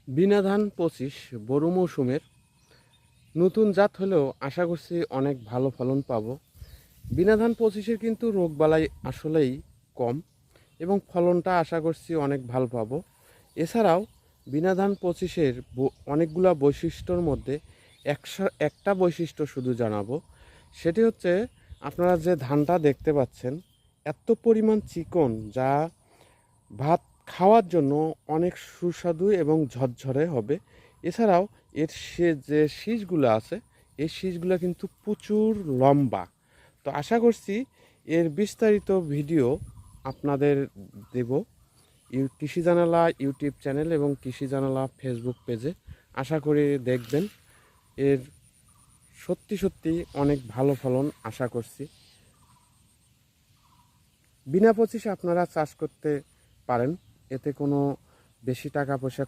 বিনা ধান ২৫ বোরো মৌসুমের নতুন জাত হলেও আশা করছি অনেক ভালো ফলন পাবো। বিনা ধান ২৫-এর কিন্তু রোগবালাই আসলেই কম এবং ফলনটা আশা করছি অনেক ভালো পাবো। এছাড়াও বিনা ধান ২৫-এর অনেকগুলা বৈশিষ্ট্যর মধ্যে একটা বৈশিষ্ট্য শুধু জানাবো। সেটি হচ্ছে, আপনারা যে ধানটা দেখতে পাচ্ছেন এত পরিমাণ চিকন, যা ভাত খাওয়ার জন্য অনেক সুস্বাদু এবং ঝরঝরে হবে। এছাড়াও এর যে শীষগুলো আছে, এই শীষগুলো কিন্তু প্রচুর লম্বা। তো আশা করছি এর বিস্তারিত ভিডিও আপনাদের দেব কৃষি জানালা ইউটিউব চ্যানেল এবং কৃষি জানালা ফেসবুক পেজে। আশা করি দেখবেন। এর সত্যি সত্যি অনেক ভালো ফলন আশা করছি। বিনা ২৫-এ আপনারা চাষ করতে পারেন, এতে কোনো বেশি টাকা পয়সা